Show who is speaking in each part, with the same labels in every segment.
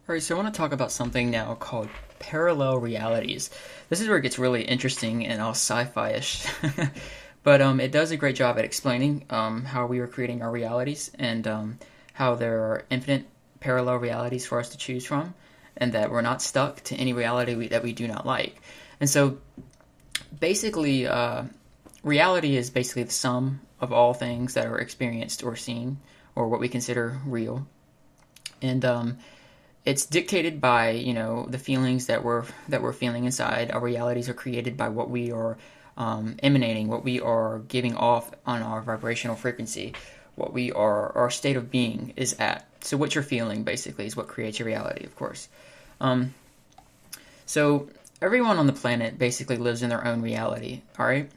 Speaker 1: Alright, so I want to talk about something now called parallel realities. This is where it gets really interesting and all sci-fi-ish. But it does a great job at explaining how we are creating our realities and how there are infinite parallel realities for us to choose from, and that we're not stuck to any reality that we do not like. And so basically, reality is basically the sum of all things that are experienced or seen, or what we consider real. And it's dictated by the feelings that we're feeling inside. Our realities are created by what we are emanating, what we are giving off on our vibrational frequency, what we are, our state of being is at. So what you're feeling basically is what creates your reality, of course. So everyone on the planet basically lives in their own reality. All right.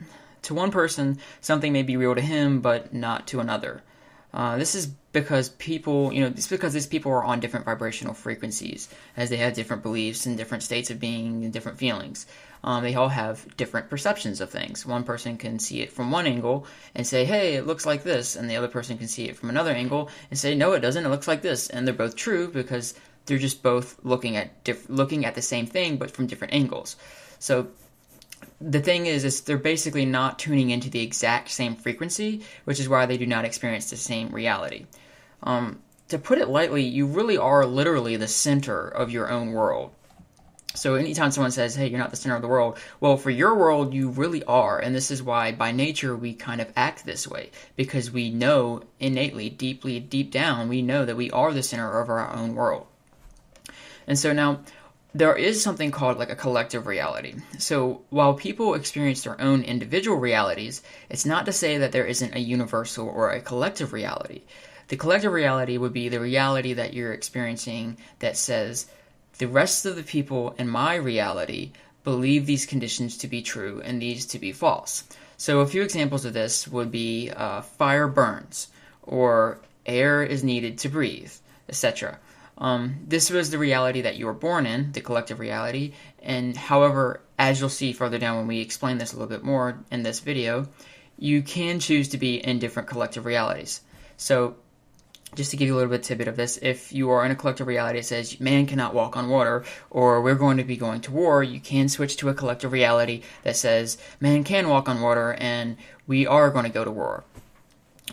Speaker 1: To one person, something may be real to him, but not to another. This is because these people are on different vibrational frequencies, as they have different beliefs and different states of being and different feelings. They all have different perceptions of things. One person can see it from one angle and say, hey, it looks like this, and the other person can see it from another angle and say, no, it doesn't, it looks like this. And they're both true because they're just both looking at the same thing, but from different angles. So the thing is they're basically not tuning into the exact same frequency, which is why they do not experience the same reality. To put it lightly, you really are literally the center of your own world. So anytime someone says, hey, you're not the center of the world, well, for your world, you really are. And this is why, by nature, we kind of act this way. Because we know innately, deep down, we know that we are the center of our own world. And so now, there is something called like a collective reality. So while people experience their own individual realities, it's not to say that there isn't a universal or a collective reality. The collective reality would be the reality that you're experiencing that says, the rest of the people in my reality believe these conditions to be true and these to be false. So a few examples of this would be fire burns, or air is needed to breathe, etc. This was the reality that you were born in, the collective reality, and however, as you'll see further down when we explain this a little bit more in this video, you can choose to be in different collective realities. So, just to give you a little bit of tidbit of this, if you are in a collective reality that says man cannot walk on water, or we're going to be going to war, you can switch to a collective reality that says man can walk on water and we are going to go to war.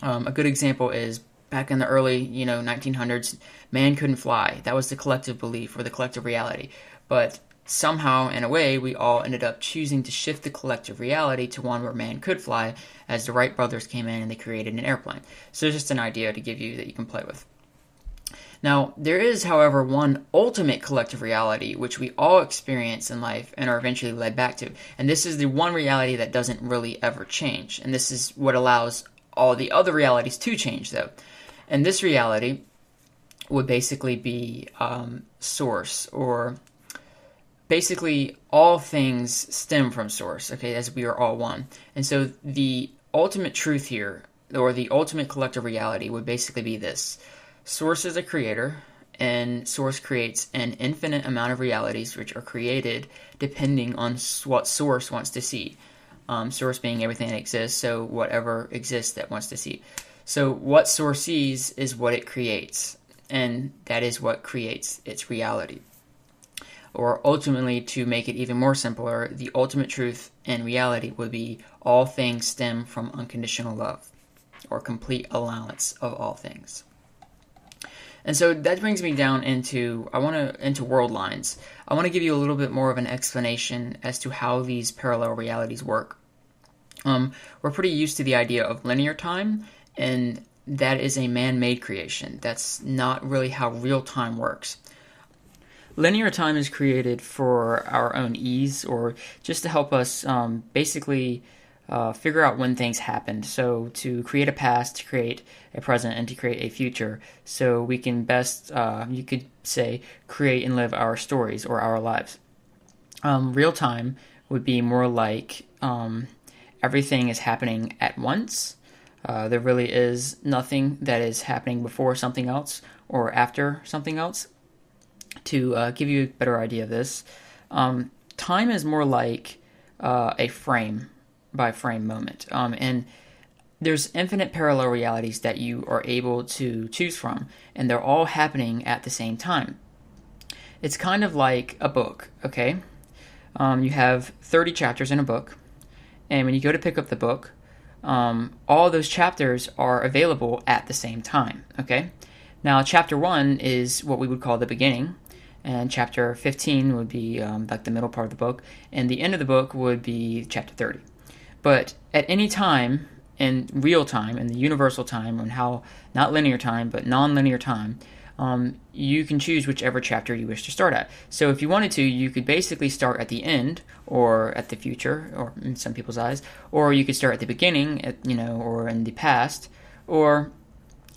Speaker 1: A good example is back in the early 1900s, man couldn't fly. That was the collective belief or the collective reality. But somehow, in a way, we all ended up choosing to shift the collective reality to one where man could fly, as the Wright brothers came in and they created an airplane. So it's just an idea to give you that you can play with. Now, there is, however, one ultimate collective reality which we all experience in life and are eventually led back to. And this is the one reality that doesn't really ever change. And this is what allows all the other realities to change, though. And this reality would basically be source, or basically all things stem from source, okay, as we are all one. And so the ultimate truth here, or the ultimate collective reality, would basically be this. Source is a creator, and source creates an infinite amount of realities which are created depending on what source wants to see. Source being everything that exists, so whatever exists that wants to see. So what source sees is what it creates, and that is what creates its reality. Or ultimately, to make it even more simpler, the ultimate truth and reality would be all things stem from unconditional love, or complete allowance of all things. And so that brings me down into world lines. I want to give you a little bit more of an explanation as to how these parallel realities work. We're pretty used to the idea of linear time, and that is a man-made creation. That's not really how real time works. Linear time is created for our own ease, or just to help us basically figure out when things happened. So to create a past, to create a present, and to create a future, so we can best, you could say, create and live our stories or our lives. Real time would be more like everything is happening at once. There really is nothing that is happening before something else or after something else. To give you a better idea of this, time is more like a frame by frame moment. And there's infinite parallel realities that you are able to choose from, and they're all happening at the same time. It's kind of like a book, okay? You have 30 chapters in a book, and when you go to pick up the book, all those chapters are available at the same time, okay? Now, chapter 1 is what we would call the beginning, and chapter 15 would be like the middle part of the book, and the end of the book would be chapter 30. But at any time, in real time, in the universal time, and how, not linear time, but nonlinear time, you can choose whichever chapter you wish to start at. So if you wanted to, you could basically start at the end, or at the future, or in some people's eyes, or you could start at the beginning, or in the past, or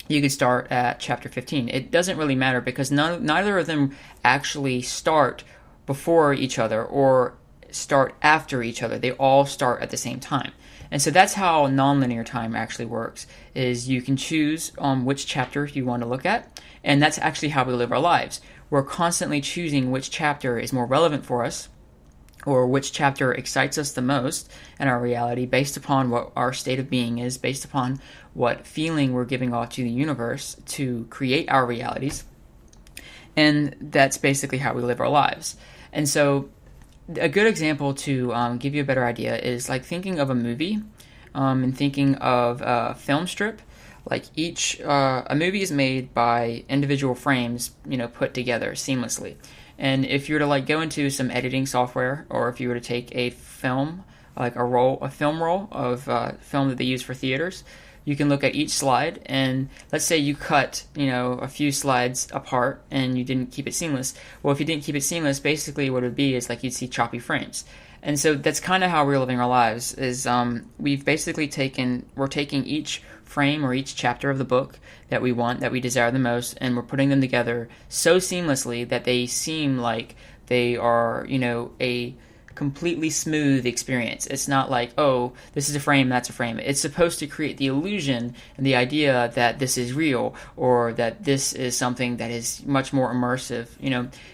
Speaker 1: you could start at chapter 15. It doesn't really matter because neither of them actually start before each other or start after each other. They all start at the same time. And so that's how nonlinear time actually works, is you can choose which chapter you want to look at, and that's actually how we live our lives. We're constantly choosing which chapter is more relevant for us, or which chapter excites us the most in our reality based upon what our state of being is, based upon what feeling we're giving off to the universe to create our realities. And that's basically how we live our lives. And so a good example to give you a better idea is like thinking of a movie and thinking of a film strip. Like a movie is made by individual frames, put together seamlessly. And if you were to like go into some editing software, or if you were to take a film, like a film roll of film that they use for theaters, you can look at each slide, and let's say you cut, a few slides apart and you didn't keep it seamless. Well, if you didn't keep it seamless, basically what it would be is like you'd see choppy frames. And so that's kind of how we're living our lives, is we're taking each frame or each chapter of the book that we want, that we desire the most, and we're putting them together so seamlessly that they seem like they are, a completely smooth experience. It's not like, oh, this is a frame, that's a frame. It's supposed to create the illusion and the idea that this is real, or that this is something that is much more immersive.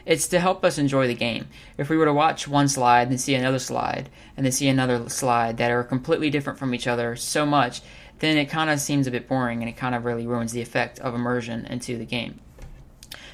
Speaker 1: It's to help us enjoy the game. If we were to watch one slide and see another slide and then see another slide that are completely different from each other so much, then it kind of seems a bit boring, and it kind of really ruins the effect of immersion into the game.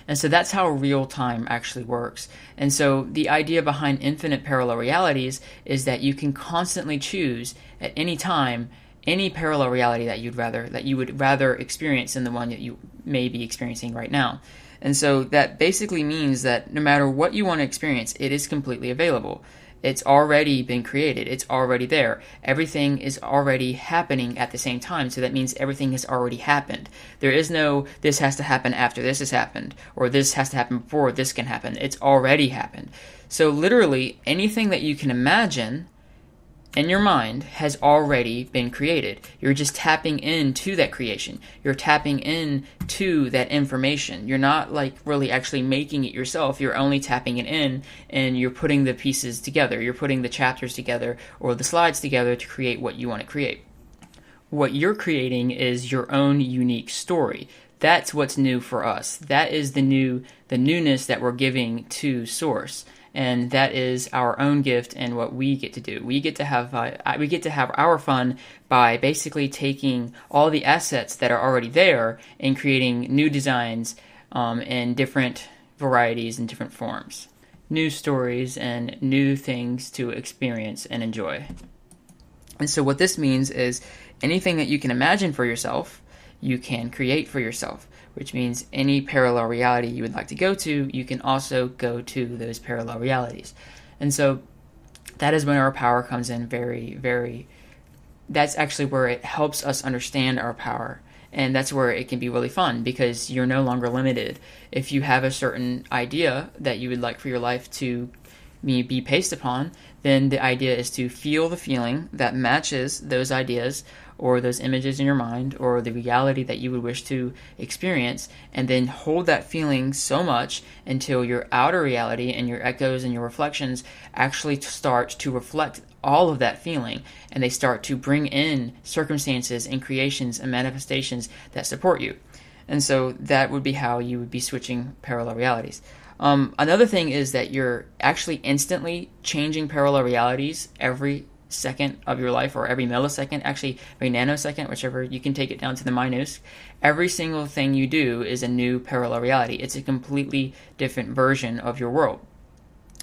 Speaker 1: And so that's how real time actually works. And so the idea behind infinite parallel realities is that you can constantly choose at any time any parallel reality that you would rather experience than the one that you may be experiencing right now. And so that basically means that no matter what you want to experience, it is completely available. It's already been created. It's already there. Everything is already happening at the same time, so that means everything has already happened. There is no, this has to happen after this has happened, or this has to happen before this can happen. It's already happened. So literally, anything that you can imagine in your mind has already been created. You're just tapping into that creation. You're tapping into that information. You're not like really actually making it yourself. You're only tapping it in, and you're putting the pieces together. You're putting the chapters together or the slides together to create what you want to create. What you're creating is your own unique story. That's what's new for us. That is the newness that we're giving to Source. And that is our own gift and what we get to do. We get to have our fun by basically taking all the assets that are already there and creating new designs in different varieties and different forms, new stories and new things to experience and enjoy. And so what this means is anything that you can imagine for yourself, you can create for yourself, which means any parallel reality you would like to go to, you can also go to those parallel realities. And so that is when our power comes in that's actually where it helps us understand our power. And that's where it can be really fun, because you're no longer limited. If you have a certain idea that you would like for your life to be based upon, then the idea is to feel the feeling that matches those ideas or those images in your mind or the reality that you would wish to experience, and then hold that feeling so much until your outer reality and your echoes and your reflections actually start to reflect all of that feeling, and they start to bring in circumstances and creations and manifestations that support you. And so that would be how you would be switching parallel realities. Another thing is that you're actually instantly changing parallel realities every second of your life, or every millisecond, actually every nanosecond, whichever, you can take it down to the minute. Every single thing you do is a new parallel reality. It's a completely different version of your world.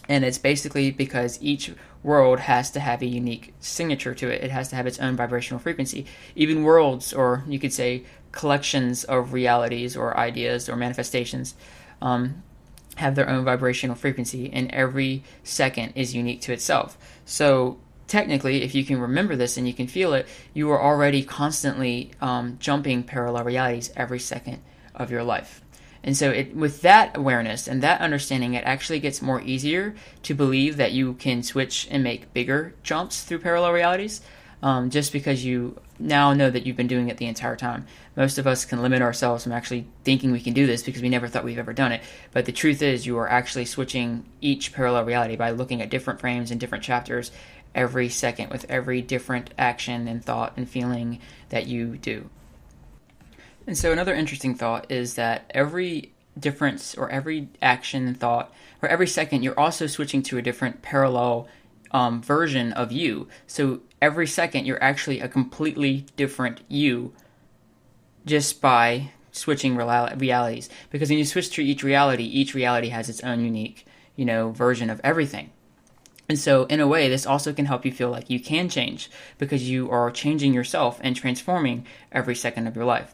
Speaker 1: And it's basically because each world has to have a unique signature to it. It has to have its own vibrational frequency. Even worlds, or you could say collections of realities or ideas or manifestations, have their own vibrational frequency, and every second is unique to itself. So technically, if you can remember this and you can feel it, you are already constantly jumping parallel realities every second of your life. And so with that awareness and that understanding, it actually gets more easier to believe that you can switch and make bigger jumps through parallel realities, just because you now know that you've been doing it the entire time. Most of us can limit ourselves from actually thinking we can do this because we never thought we've ever done it. But the truth is, you are actually switching each parallel reality by looking at different frames and different chapters every second with every different action and thought and feeling that you do. And so another interesting thought is that every difference or every action and thought, or every second, you're also switching to a different parallel version of you. So every second, you're actually a completely different you just by switching realities. Because when you switch to each reality has its own unique, version of everything. And so, in a way, this also can help you feel like you can change, because you are changing yourself and transforming every second of your life.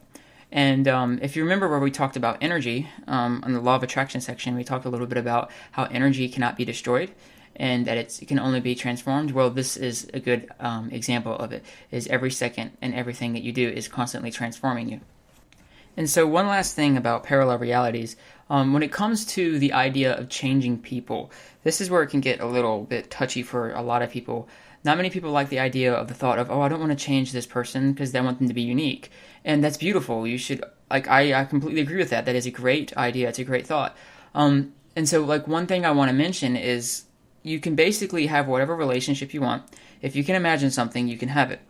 Speaker 1: And if you remember where we talked about energy, on the law of attraction section, we talked a little bit about how energy cannot be destroyed and that it can only be transformed. Well, this is a good example of it, is every second and everything that you do is constantly transforming you. And so one last thing about parallel realities, when it comes to the idea of changing people, this is where it can get a little bit touchy for a lot of people. Not many people like the idea of the thought of, I don't want to change this person because they want them to be unique. And that's beautiful. You should, I completely agree with that. That is a great idea. It's a great thought. And so, one thing I want to mention is you can basically have whatever relationship you want. If you can imagine something, you can have it.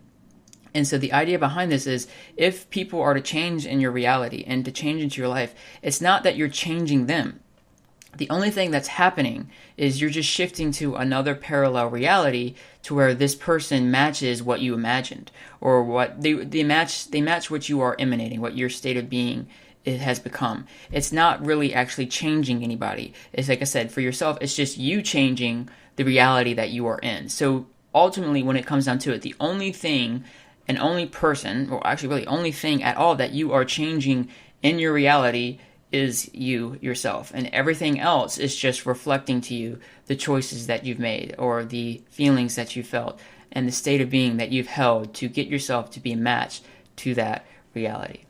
Speaker 1: And so the idea behind this is, if people are to change in your reality and to change into your life, it's not that you're changing them. The only thing that's happening is you're just shifting to another parallel reality to where this person matches what you imagined, or what they match what you are emanating, what your state of being it has become. It's not really actually changing anybody. It's like I said, for yourself, it's just you changing the reality that you are in. So ultimately, when it comes down to it, the only thing and only person, or actually really only thing at all that you are changing in your reality is you yourself, and everything else is just reflecting to you the choices that you've made, or the feelings that you felt, and the state of being that you've held to get yourself to be matched to that reality.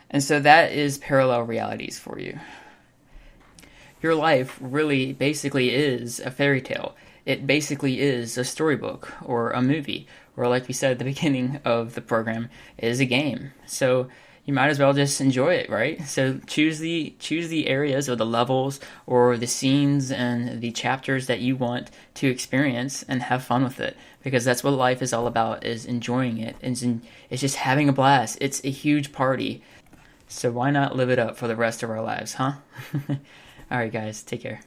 Speaker 1: And so that is parallel realities for you. Your life really basically is a fairy tale. It basically is a storybook or a movie, or like we said at the beginning of the program, is a game. So you might as well just enjoy it, right? So choose the areas or the levels or the scenes and the chapters that you want to experience and have fun with it, because that's what life is all about, is enjoying it. It's just having a blast. It's a huge party. So why not live it up for the rest of our lives, huh? All right, guys, take care.